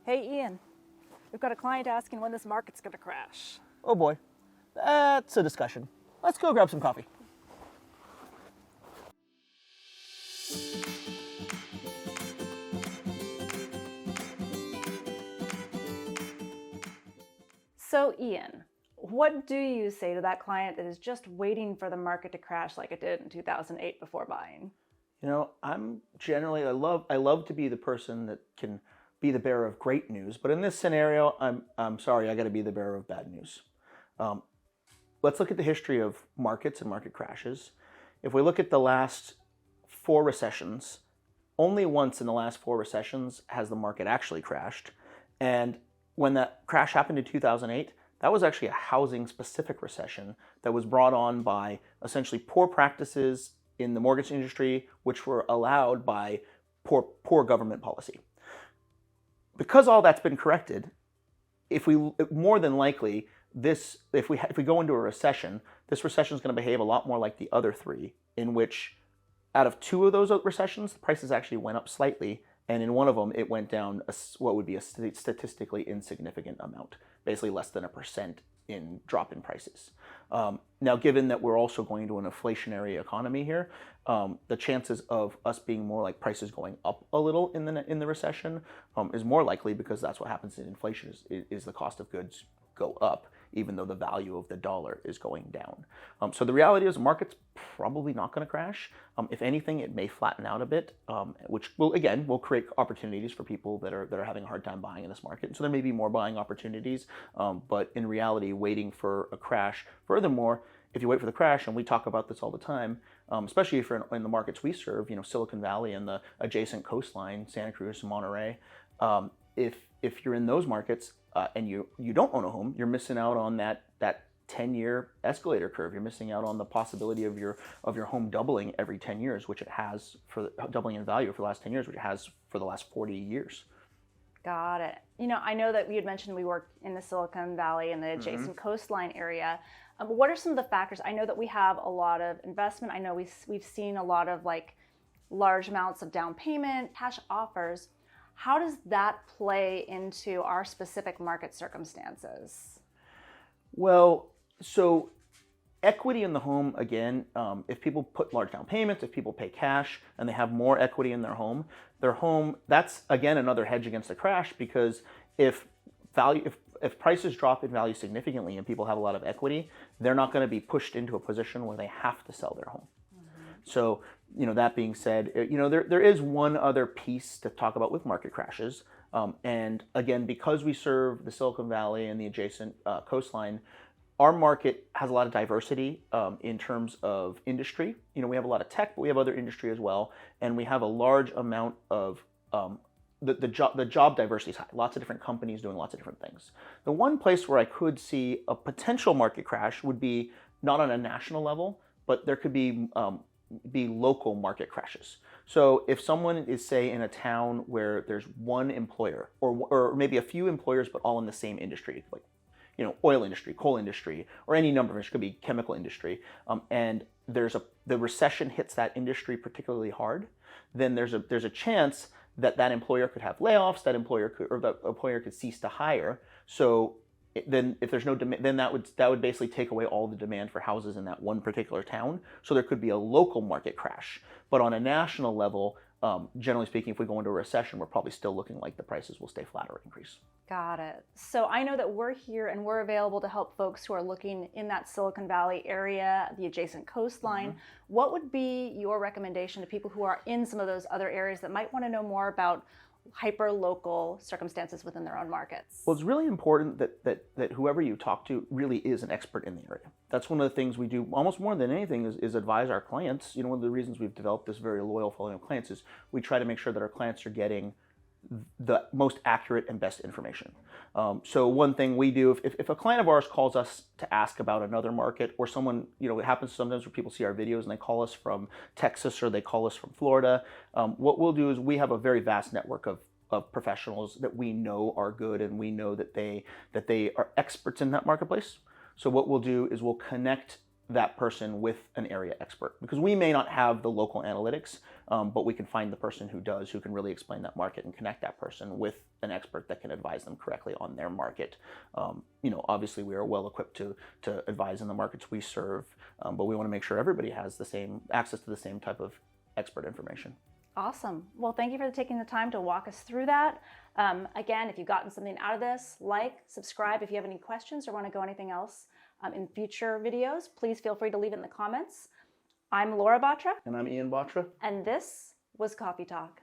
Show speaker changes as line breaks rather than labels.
Hey Ian, we've got a client asking when this market's going to crash.
Oh boy, that's a discussion. Let's go grab some coffee.
So Ian, what do you say to that client that is just waiting for the market to crash like it did in 2008 before buying?
You know, I love to be the person that can be the bearer of great news, but in this scenario, I'm sorry, I got to be the bearer of bad news. Um, let's look at the history of markets and market crashes. If we look at the last 4 recessions, only once in the last 4 recessions has the market actually crashed. And when that crash happened in 2008, that was actually a housing-specific recession that was brought on by essentially poor practices in the mortgage industry, which were allowed by poor government policy. Because all that's been corrected, more than likely, if we go into a recession, this recession is going to behave a lot more like the other 3, in which out of 2 of those recessions, the prices actually went up slightly, and in one of them, it went down what would be a statistically insignificant amount, basically less than 1% in drop in prices. Now, given that we're also going to an inflationary economy here, the chances of us being more like prices going up a little in the recession is more likely, because that's what happens in inflation is the cost of goods go up, even though the value of the dollar is going down. So the reality is the market's probably not going to crash. If anything, it may flatten out a bit, which will create opportunities for people that are having a hard time buying in this market. And so there may be more buying opportunities, but in reality, waiting for a crash. Furthermore, if you wait for the crash, and we talk about this all the time, especially if you're in the markets we serve, Silicon Valley and the adjacent coastline, Santa Cruz, Monterey, if you're in those markets, and you don't own a home, you're missing out on that 10-year escalator curve. You're missing out on the possibility of your home doubling every 10 years, which it has doubling in value for the last 10 years, which it has for the last 40 years.
Got it. I know that you had mentioned we work in the Silicon Valley and the adjacent coastline area. What are some of the factors? I know that we have a lot of investment. I know we've seen a lot of large amounts of down payment, cash offers. How does that play into our specific market circumstances? Well,
so equity in the home, again, if people put large down payments, if people pay cash and they have more equity in their home, that's again another hedge against the crash, because if prices drop in value significantly and people have a lot of equity, they're not going to be pushed into a position where they have to sell their home. So, that being said, there is one other piece to talk about with market crashes. And again, because we serve the Silicon Valley and the adjacent coastline, our market has a lot of diversity in terms of industry. We have a lot of tech, but we have other industry as well. And we have a large amount of the job diversity is high. Lots of different companies doing lots of different things. The one place where I could see a potential market crash would be not on a national level, but there could be local market crashes. So if someone is, say, in a town where there's one employer or maybe a few employers, but all in the same industry, like oil industry, coal industry, or any number of industries, could be chemical industry, and the recession hits that industry particularly hard, then there's a chance that employer could have layoffs, that employer could cease to hire. So then if there's no demand, then that would basically take away all the demand for houses in that one particular town. So there could be a local market crash. But on a national level, generally speaking, if we go into a recession, we're probably still looking like the prices will stay flat or increase.
Got it. So I know that we're here and we're available to help folks who are looking in that Silicon Valley area, the adjacent coastline. What would be your recommendation to people who are in some of those other areas that might want to know more about hyper-local circumstances within their own markets?
Well, it's really important that whoever you talk to really is an expert in the area. That's one of the things we do almost more than anything is advise our clients. One of the reasons we've developed this very loyal following of clients is we try to make sure that our clients are getting the most accurate and best information. So one thing we do, if a client of ours calls us to ask about another market, or someone, it happens sometimes where people see our videos and they call us from Texas or they call us from Florida, what we'll do is we have a very vast network of professionals that we know are good, and we know that they are experts in that marketplace. So what we'll do is we'll connect that person with an area expert, because we may not have the local analytics, but we can find the person who does, who can really explain that market and connect that person with an expert that can advise them correctly on their market. Obviously we are well equipped to advise in the markets we serve, but we want to make sure everybody has the same access to the same type of expert information.
Awesome. Well, thank you for taking the time to walk us through that. Again, if you've gotten something out of this, like, subscribe. If you have any questions or want to go anything else in future videos, please feel free to leave it in the comments. I'm Laura Batra.
And I'm Ian Batra.
And this was Coffee Talk.